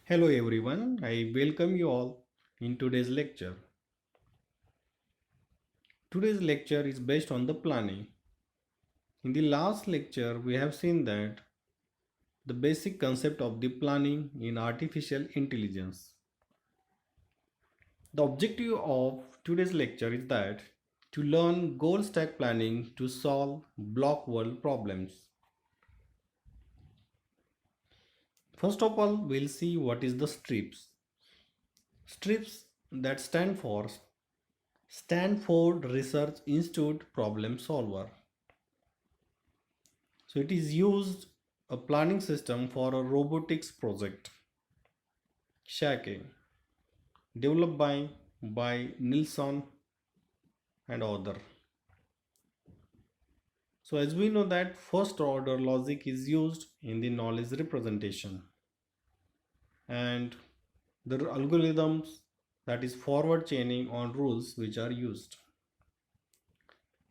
Hello everyone, I welcome you all in today's lecture. Today's lecture is based on the planning. In the last lecture, we have seen that the basic concept of the planning in artificial intelligence. The objective of today's lecture is that to learn goal stack planning to solve block world problems. First of all, we'll see what is the STRIPS. STRIPS that Stanford Research Institute Problem Solver. So it is used a planning system for a robotics project, Shake, developed by Nilsson and other. So as we know that first order logic is used in the knowledge representation and the algorithms that is forward chaining on rules which are used.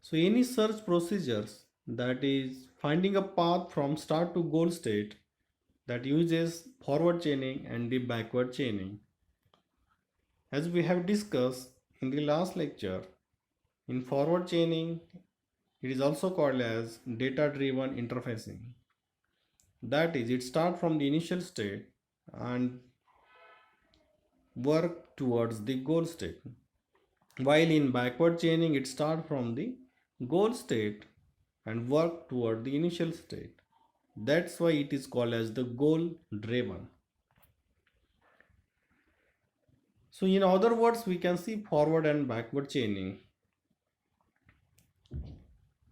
So any search procedures that is finding a path from start to goal state that uses forward chaining and the backward chaining. As we have discussed in the last lecture, in forward chaining, it is also called as data-driven interfacing. That is, it starts from the initial state and work towards the goal state. While in backward chaining, it starts from the goal state and work toward the initial state. That's why it is called as the goal-driven. So in other words, we can see forward and backward chaining.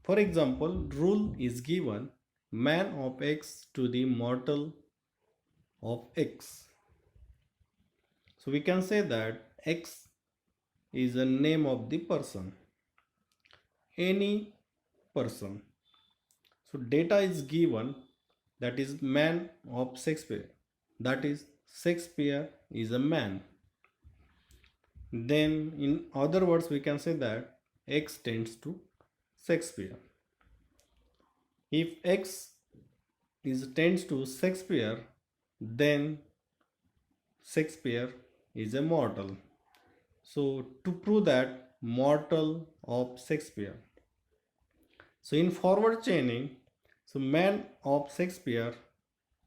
For example, rule is given man of X to the mortal of X. So we can say that X is a name of the person, any person. So data is given, that is man of Shakespeare, that is Shakespeare is a man. Then in other words we can say that X tends to Shakespeare. If X is tends to Shakespeare, then Shakespeare is a mortal. So to prove that mortal of Shakespeare. So in forward chaining, so man of Shakespeare,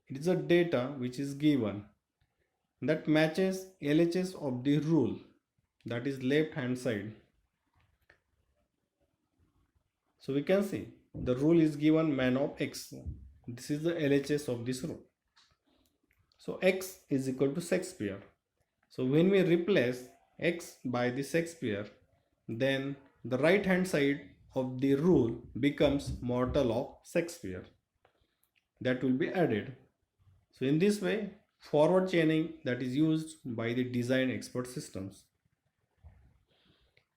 it is a data which is given that matches LHS of the rule, that is left hand side. So we can see the rule is given man of X. This is the LHS of this rule. So X is equal to Shakespeare. So when we replace X by the Shakespeare, then the right hand side of the rule becomes mortal of Shakespeare. That will be added. So in this way, forward chaining that is used by the design expert systems.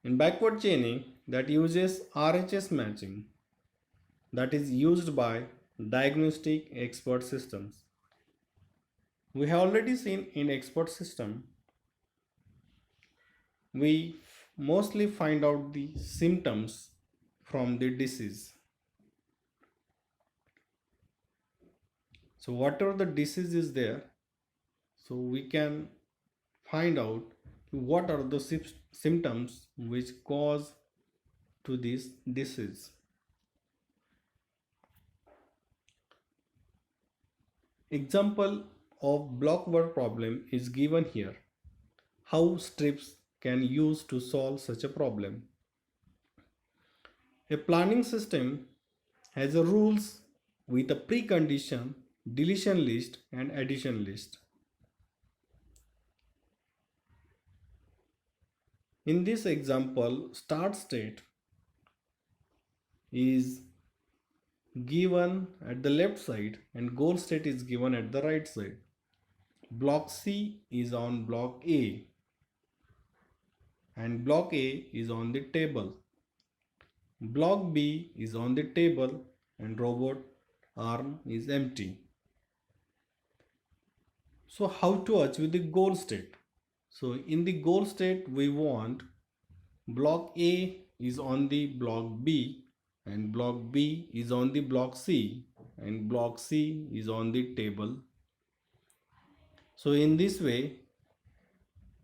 In backward chaining that uses RHS matching, that is used by diagnostic expert systems. We have already seen in expert system, we mostly find out the symptoms from the disease. So whatever the disease is there, so we can find out what are the symptoms which cause to this disease. Example of block word problem is given here. How strips can use to solve such a problem. A planning system has a rules with a precondition, deletion list and addition list. In this example, start state is given at the left side and goal state is given at the right side. Block C is on block A and block A is on the table. Block B is on the table and robot arm is empty. So how to achieve the goal state? So in the goal state we want block A is on the block B and block B is on the block C and block C is on the table So in this way,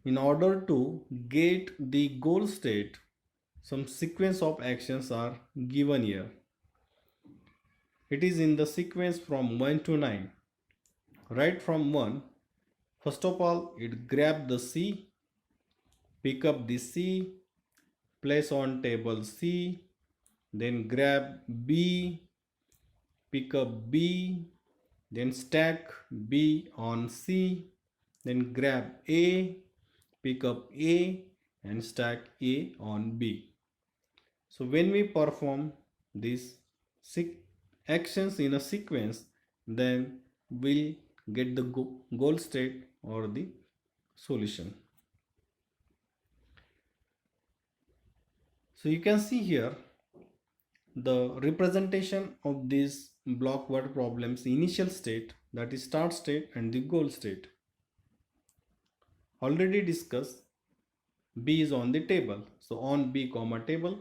in order to get the goal state, some sequence of actions are given here. It is in the sequence from 1 to 9. Right from 1, first of all, it grab the C, pick up the C, place on table C, then grab B, pick up B, then stack B on C, then grab A, pick up A and stack A on B. So when we perform these actions in a sequence, then we'll get the goal state or the solution. So you can see here the representation of these block word problems: initial state, that is start state, and the goal state. Already discussed, B is on the table, so on B comma table.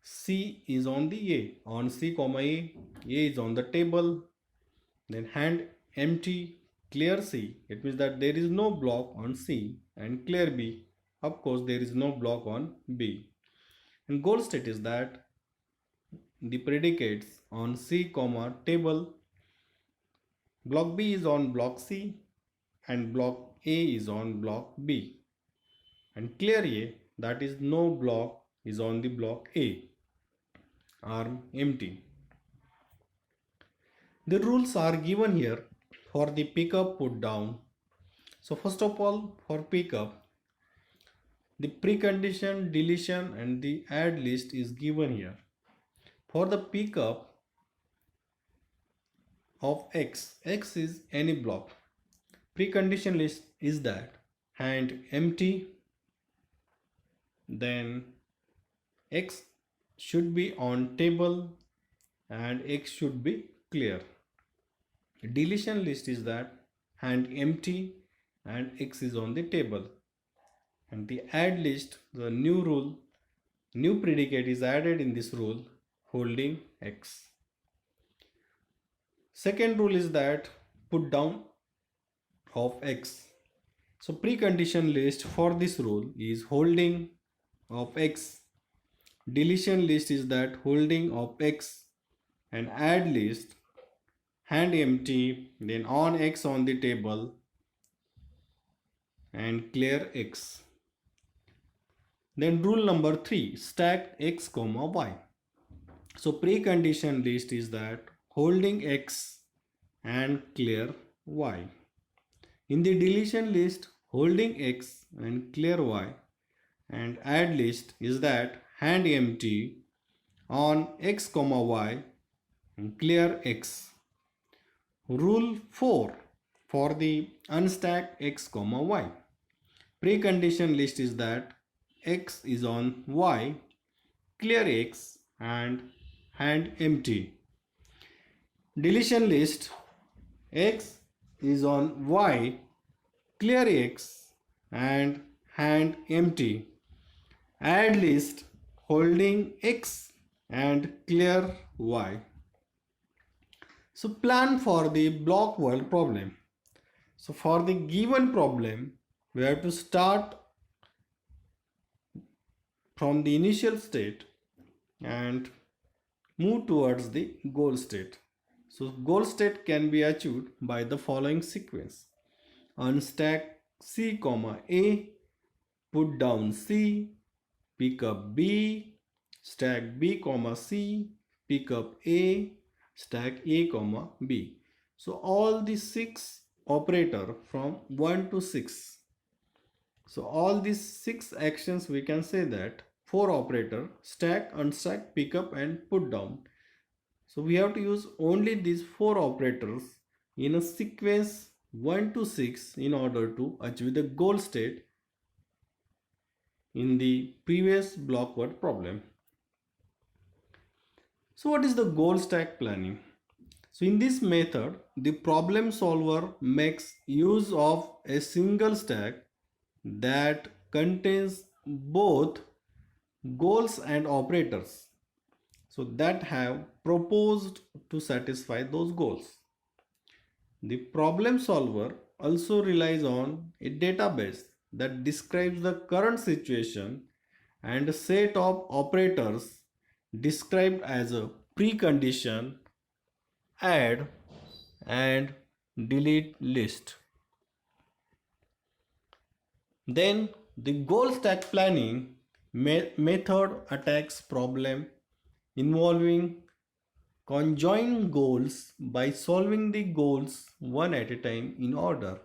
C is on the A, on C comma A is on the table. Then hand empty, clear C, it means that there is no block on C, and clear B, of course there is no block on B. And goal state is that the predicates on C comma table, block B is on block C and block A is on block B, and clear A, that is no block is on the block A, arm empty. The rules are given here for the pickup put down. So first of all, for pickup, the precondition, deletion and the add list is given here. For the pickup of X is any block. Precondition list is that hand empty, then X should be on table and X should be clear. Deletion list is that hand empty and X is on the table. And the add list, the new rule, new predicate is added in this rule, holding X. Second rule is that put down of X. So precondition list for this rule is holding of X. Deletion list is that holding of X, and add list hand empty, then on X on the table and clear X. Then rule number 3, stack X comma Y. So precondition list is that holding X and clear Y. In the deletion list, holding X and clear Y, and add list is that hand empty on X comma Y and clear X. Rule 4 for the unstack X comma Y. Precondition list is that X is on Y, clear X and hand empty. Deletion list, X is on Y, clear X and hand empty. Add list, holding X and clear Y. So plan for the block world problem. So for the given problem, we have to start from the initial state and move towards the goal state. So goal state can be achieved by the following sequence: unstack C comma A, put down C, pick up B, stack B comma C, pick up A, stack A comma B. So all the 6 operator from 1 to 6. So all these 6 actions, we can say that 4 operator: stack, unstack, pick up and put down. So we have to use only these 4 operators in a sequence 1 to 6 in order to achieve the goal state in the previous block word problem. So what is the goal stack planning? So in this method, the problem solver makes use of a single stack that contains both goals and operators, so that have proposed to satisfy those goals. The problem solver also relies on a database that describes the current situation and a set of operators described as a precondition, add, and delete list. Then the goal stack planning method attacks problem involving conjoin goals by solving the goals one at a time in order.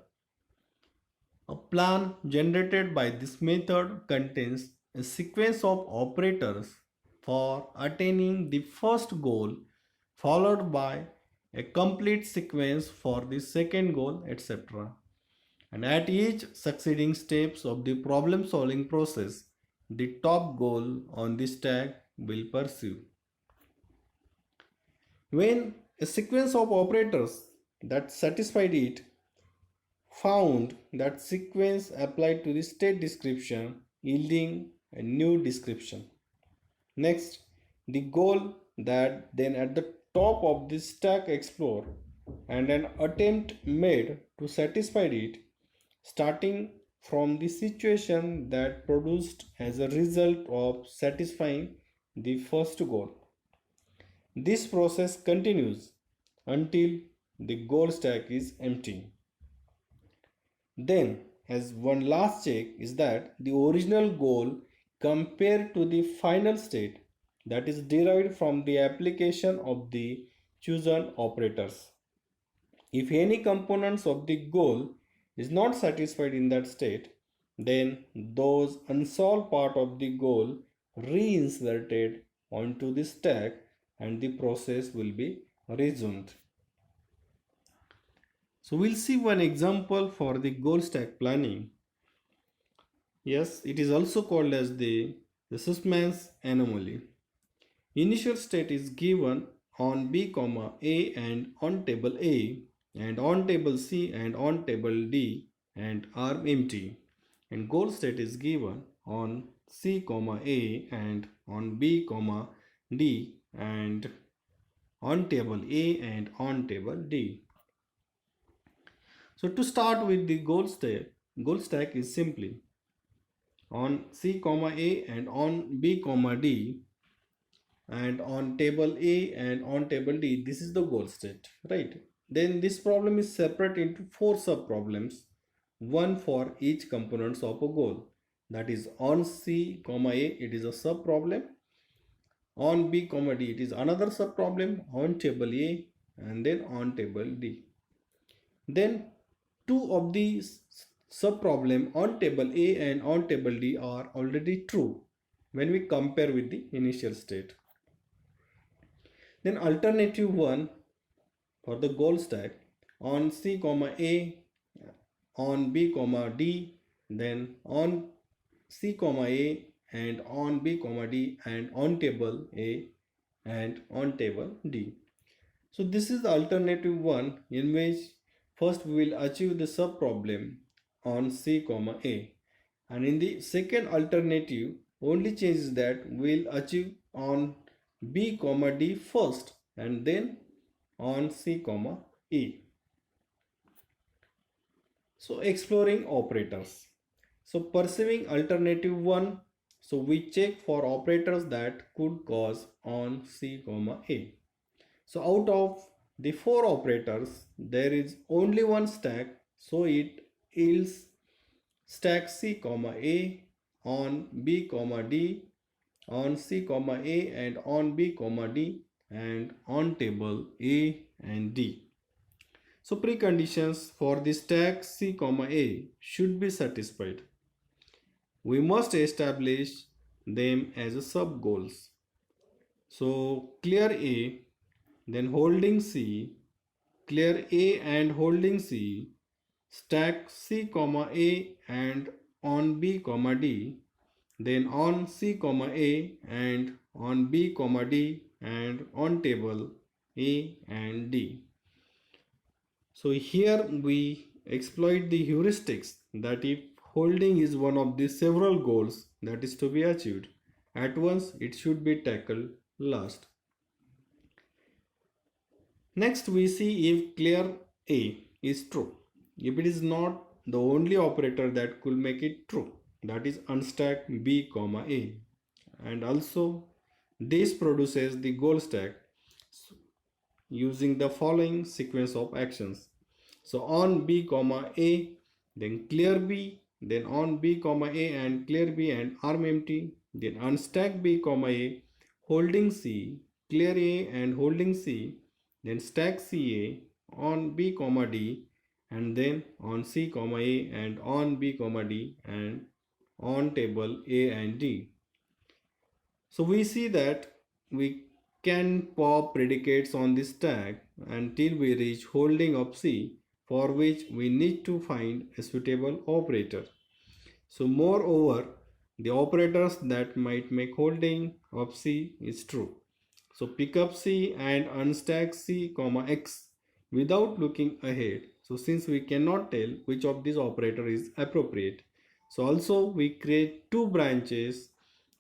A plan generated by this method contains a sequence of operators for attaining the first goal, followed by a complete sequence for the second goal, etc. And at each succeeding steps of the problem solving process, the top goal on the stack will pursue. When a sequence of operators that satisfied it found that sequence applied to the state description, yielding a new description. Next, the goal that then at the top of the stack explore and an attempt made to satisfy it, starting from the situation that produced as a result of satisfying the first goal. This process continues until the goal stack is empty. Then, as one last check is that the original goal compared to the final state that is derived from the application of the chosen operators. If any components of the goal is not satisfied in that state, then those unsolved part of the goal reinserted onto the stack and the process will be resumed. So we'll see one example for the goal stack planning. Yes, it is also called as the Sussman's anomaly. Initial state is given on B, A and on table A and on table C and on table D and are empty. And goal state is given on C, A and on B, D and on table A and on table D. So to start with the goal stack is simply on C, A and on B, D and on table A and on table D. This is the goal state, right? Then this problem is separate into 4 sub problems, one for each components of a goal. That is on C, A it is a sub problem, on B, D it is another sub problem, on table A and then on table D. Then two of these sub problem on table A and on table D are already true when we compare with the initial state. Then alternative one for the goal stack on C, A, on B, D, then on C, A and on B, D and on table A and on table D. So this is the alternative one in which first we will achieve the sub problem on C, A, and in the second alternative only change is that we will achieve on B, D first and then on C, E. So exploring operators. So perceiving alternative 1, so we check for operators that could cause on C, A. So out of the 4 operators, there is only one stack, so it yields stack C, A on B, D, on C, A and on B, D and on table A and D. So preconditions for the stack C, A should be satisfied. We must establish them as a sub goals. So clear A, then holding C, clear A and holding C, stack C, A and on B, D, then on C, A and on B, D and on table A and D. So here we exploit the heuristics that if holding is one of the several goals that is to be achieved, at once it should be tackled last. Next we see if clear A is true. if it is not the only operator that could make it true, that is unstack b comma a. And also this produces the goal stack using the following sequence of actions. So on b comma a, then clear b, then on b comma a and clear b and arm empty, then unstack b comma a, holding c, clear a and holding c, then stack ca on b comma d, and then on c comma a and on b comma d and on table a and d. So we see that we can pop predicates on this stack until we reach holding of C, for which we need to find a suitable operator. So moreover, the operators that might make holding of C is true. So pick up C and unstack C comma X without looking ahead. So since we cannot tell which of these operator is appropriate, so also we create two branches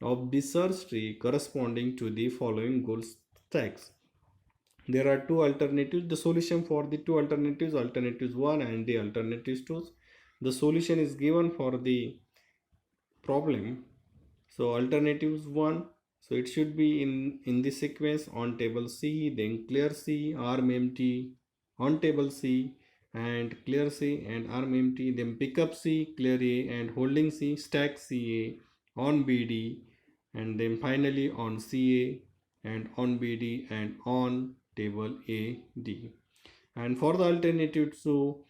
of the search tree corresponding to the following goal stacks. There are two alternatives. The solution for the two alternatives, alternatives 1 and the alternatives 2. The solution is given for the problem. So alternatives 1, so it should be in the sequence on table C, then clear C, arm empty, on table C and clear C and arm empty, then pick up C, clear A and holding C, stack CA on BD, and then finally on CA and on BD and on table AD. And for the alternative, so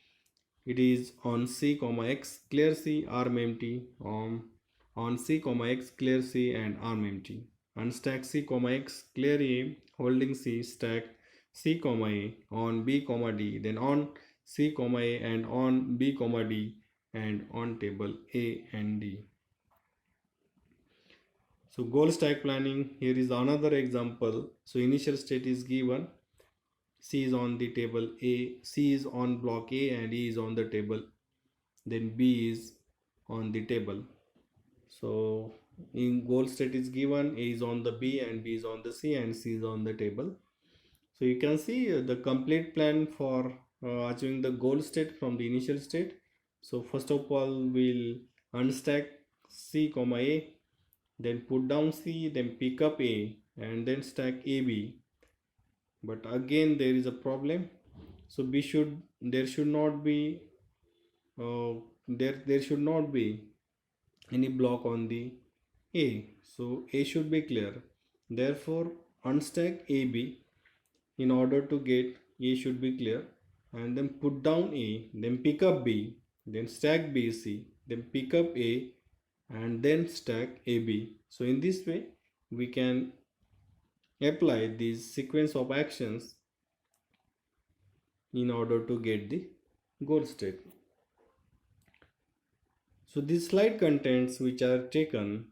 it is on C comma X, clear C, arm empty, on C comma X, clear C and arm empty. Unstack C comma X, clear A, holding C, stack C comma A on B comma D, then on C comma A and on B comma D and on table A and D. So goal stack planning, here is another example. So initial state is given, C is on the table A, C is on block A and E is on the table, then B is on the table. So in goal state is given, A is on the B and B is on the C and C is on the table. So you can see the complete plan for achieving the goal state from the initial state. So first of all, we'll unstack C comma A, then put down C, then pick up A and then stack AB. But again there is a problem. So there should not be there should not be any block on the A. So A should be clear. Therefore unstack AB in order to get A should be clear, and then put down A, then pick up B, then stack BC, then pick up A and then stack AB. So in this way we can apply this sequence of actions in order to get the goal state. So these slide contents which are taken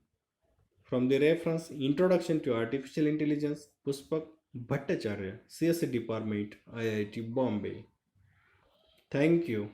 from the reference Introduction to Artificial Intelligence, Pushpak Bhattacharya, CSE Department, IIT Bombay. Thank you.